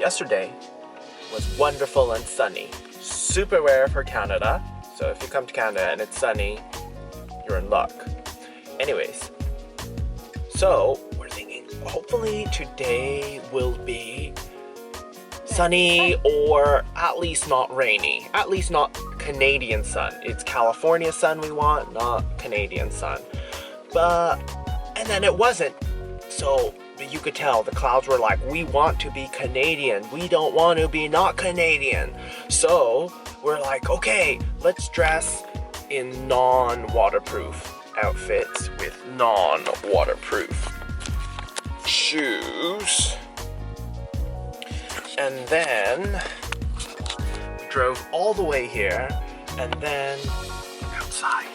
yesterday was wonderful and sunny. Super rare for Canada. So if you come to Canada and it's sunny, you're in luck. Anyways, so we're thinking hopefully today will be sunny or at least not rainy. At least not Canadian sun. It's California sun we want, not Canadian sun. And then it wasn't. So you could tell the clouds were like, we want to be Canadian. We don't want to be not Canadian. So we're like, okay, let's dress in non-waterproof outfits with non-waterproof shoes. And then we drove all the way here, and then outside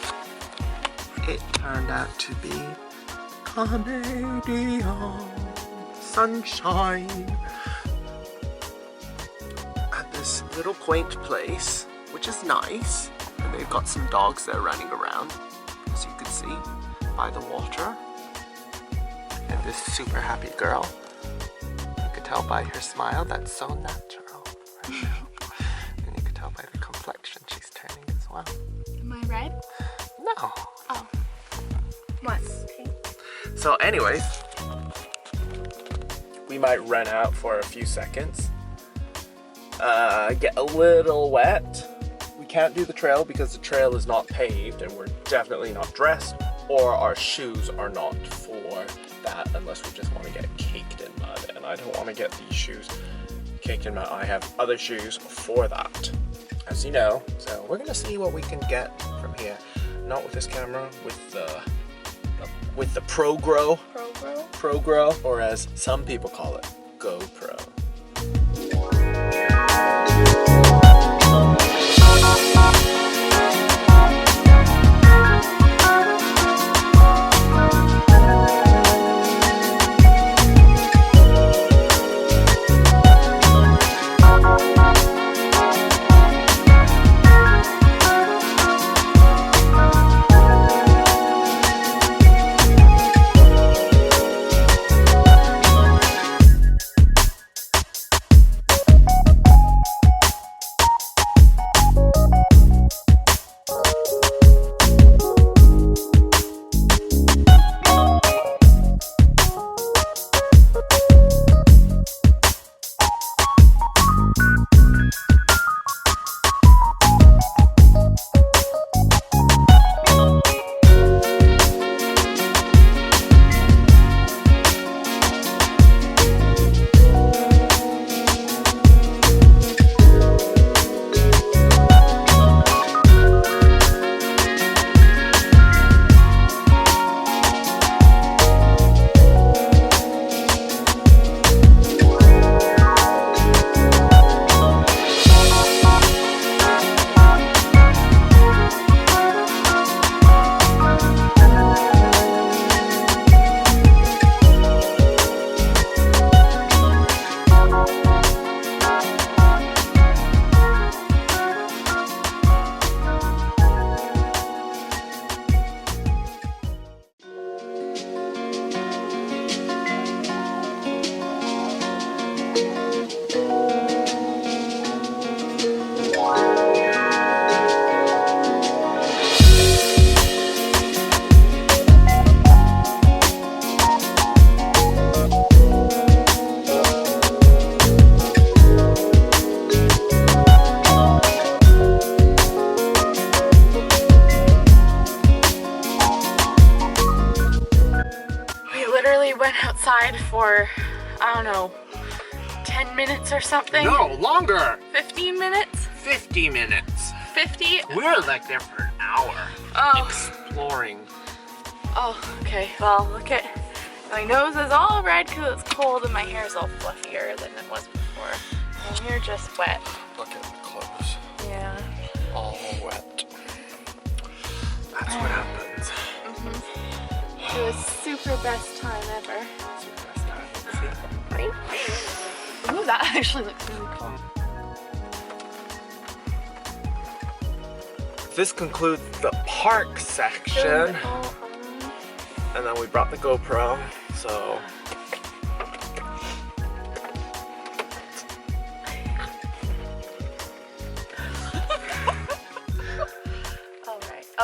it turned out to be Canadian sunshine at this little quaint place, which is nice. And they've got some dogs there running around, as you can see, by the water. And this super happy girl, you could tell by her smile, that's so natural. And you could tell by the complexion she's turning as well. Am I red? No. Oh. What? So anyways, we might run out for a few seconds, get a little wet. We can't do the trail because the trail is not paved and we're definitely not dressed, or our shoes are not for that unless we just want to get caked in mud, and I don't want to get these shoes caked in mud. I have other shoes for that, as you know. So we're gonna see what we can get from here. Not with this camera, with the ProGrow, or as some people call it, GoPro. Outside for, I don't know, 10 minutes or something? No, longer! 15 minutes? 50 minutes. 50? We were like there for an hour. Oh. Exploring. Oh, okay. Well, look at, my nose is all red because it's cold and my hair is all fluffier than it was before. And you're just wet. Look at the clothes. Yeah. All wet. That's what happens. It was super best time ever. Super best time. See? Ooh, that actually looks really cool. This concludes the park section. And then we brought the GoPro, so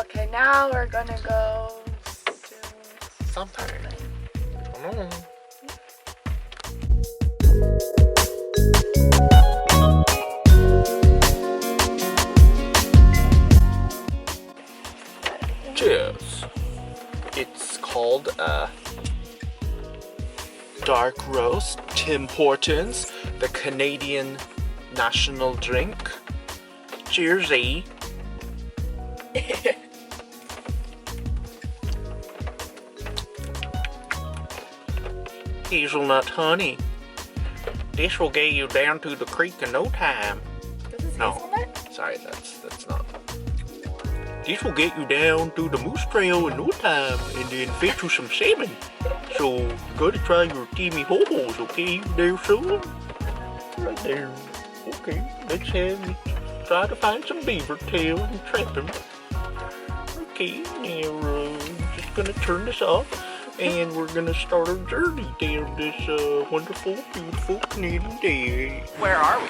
Okay, now we're gonna go do Something. I don't know. Cheers. It's called dark roast, Tim Hortons, the Canadian national drink. Cheersy. Hazelnut honey. This will get you down to the creek in no time. This is No. hazelnut? Sorry, that's not. This will get you down to the moose trail in no time and then fish you some salmon. So you gotta try your Timmy Ho-Hos, okay? There, son? Right there. Okay, let's try to find some beaver tail and trap him. Okay, now just gonna turn this off and we're gonna start our journey down this wonderful, beautiful Canadian day. Where are we?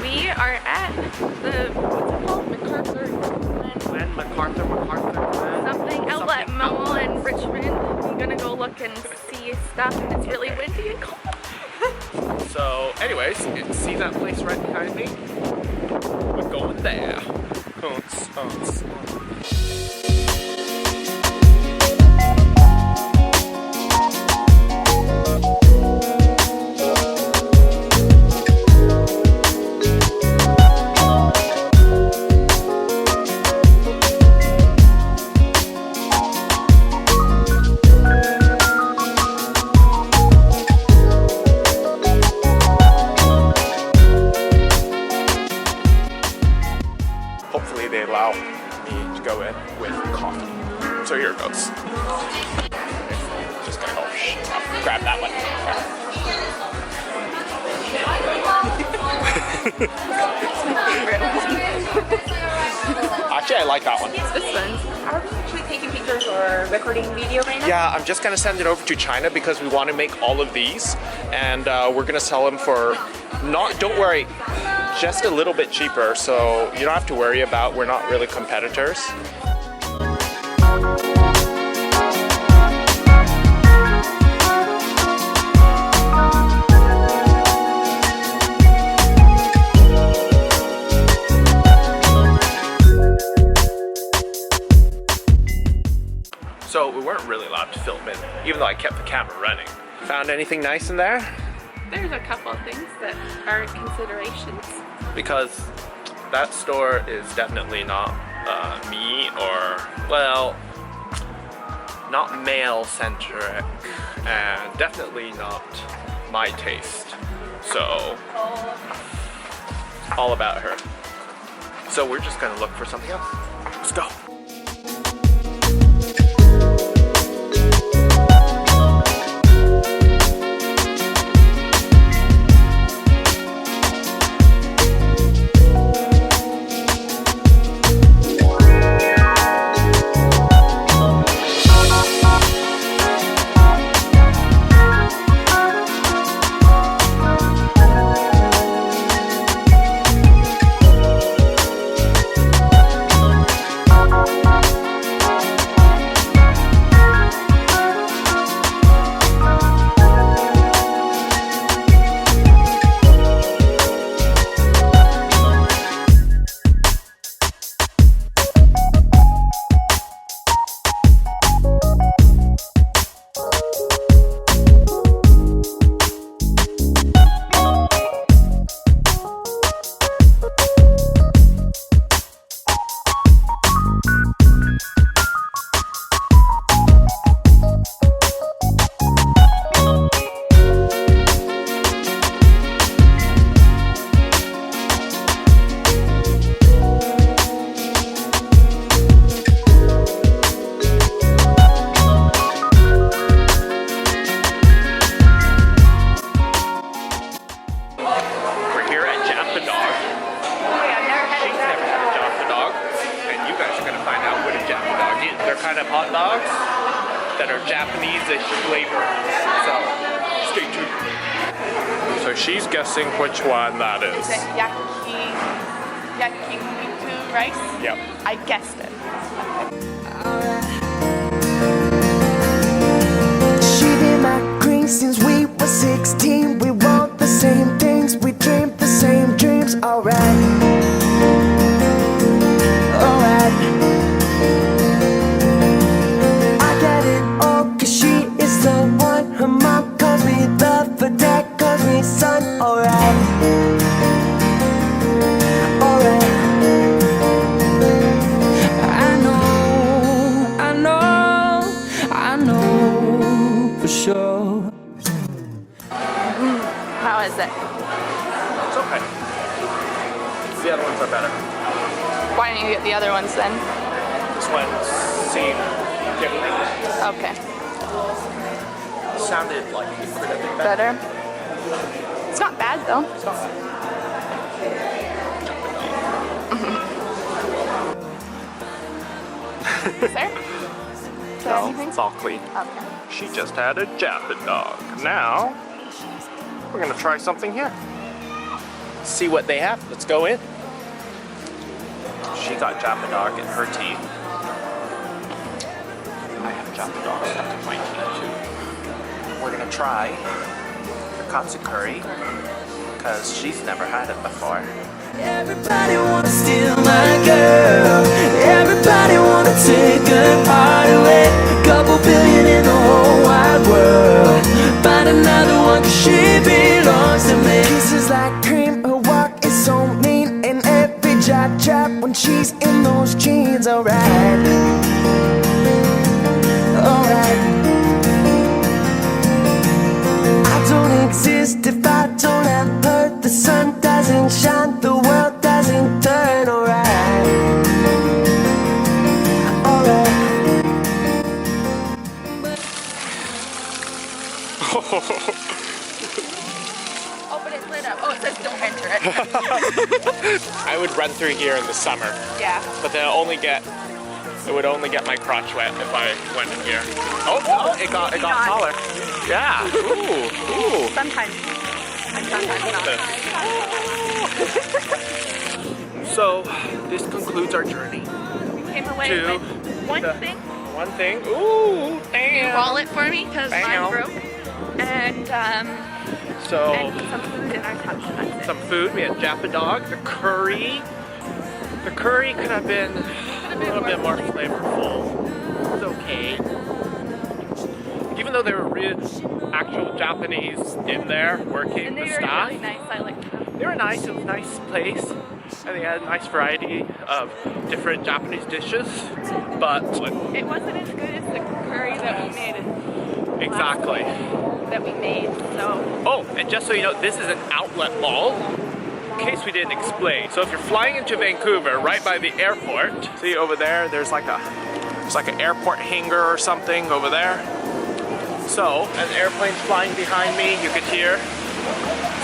We are at the, what's it called? McArthurGlen. McArthurGlen. Something outlet mall in Richmond. I'm gonna go look and see stuff, and it's really windy and cold. So, anyways, see that place right behind me? We're going there. Hopefully they allow me to go in with coffee. So here it goes. Just gonna go grab that one. Actually, I like that one. This one. Are we actually taking pictures or recording video right now? Yeah, I'm just gonna send it over to China because we want to make all of these, and we're gonna sell them for don't worry, just a little bit cheaper. So you don't have to worry about. We're not really competitors. So we weren't really allowed to film it, even though I kept the camera running. Found anything nice in there? There's a couple of things that are considerations. Because that store is definitely not me or, well, not male-centric, and definitely not my taste. So, all about her. So we're just gonna look for something else. Let's go. Kind of hot dogs that are Japanese-ish flavor. So, stay tuned. So she's guessing which one that is. Is it yakiniku rice? Yep. I guessed it. She been my queen since we were 16. We want the same things, we dream the same dreams. Alright, alright. I get it all, cause she is the one. Her mom calls me love, her dad calls me son. Alright, alright. I know for sure. How is it? It's okay. The other ones are better. Why didn't you get the other ones then? This one seemed different. Okay. Sounded like it could have been better. Better? It's not bad though. It's not bad. Is there? Is there No, anything? it's all clean. Okay. She just had a Japa dog. Now, we're gonna try something here. See what they have. Let's go in. She got Japa dog in her teeth. I have Japa dog stuck in my teeth too. We're gonna try the katsu curry because she's never had it before. Everybody wanna steal my girl. Everybody wanna take her heart away. Couple billion in the whole wide world. Find another one 'cause she belongs to me. Kisses like cream, her walk is so mean. And every jaw drop when she's in those jeans. Alright, alright. I don't exist if I don't have her. The sun doesn't shine, the world doesn't turn. Alright, alright. Open it, lit up. Oh, it says don't enter it. I would run through here in the summer, Yeah. but it would only get my crotch wet if I went in here. Oh, it got taller. Yeah. Ooh. Sometimes. And sometimes not. So this concludes our journey. We came away To with one the- thing. One thing. Ooh, damn. Wallet for me because mine Bam. broke. And So some food in our tubs. And that's it. some food. We had Japa dog. The curry. The curry could have been a little bit more flavorful. It's okay. Even though there were real, actual Japanese in there working And the they were staff, really nice. I liked them. they were nice. It was a nice place, and they had a nice variety of different Japanese dishes. But It wasn't as good as the curry that we made. exactly. That we made. So Oh, and just so you know, this is an outlet mall. In case we didn't explain. So if you're flying into Vancouver, right by the airport, see over there, there's like an airport hangar or something over there. So, an airplane's flying behind me, you could hear.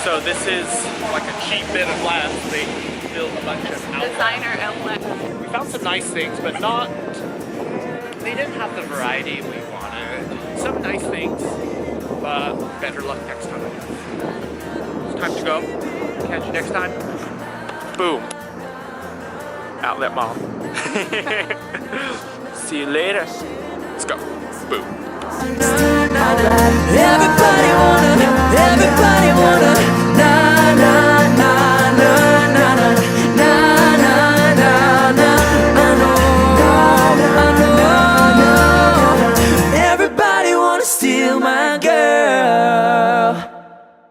So this is like a cheap bit of land. They build a bunch of outlets. designer outlet. We found some nice things, but they didn't have the variety we wanted. Some nice things, but better luck next time. It's time to go. Catch you next time. Boom. Outlet mall. See you later. Let's go. Boom. Everybody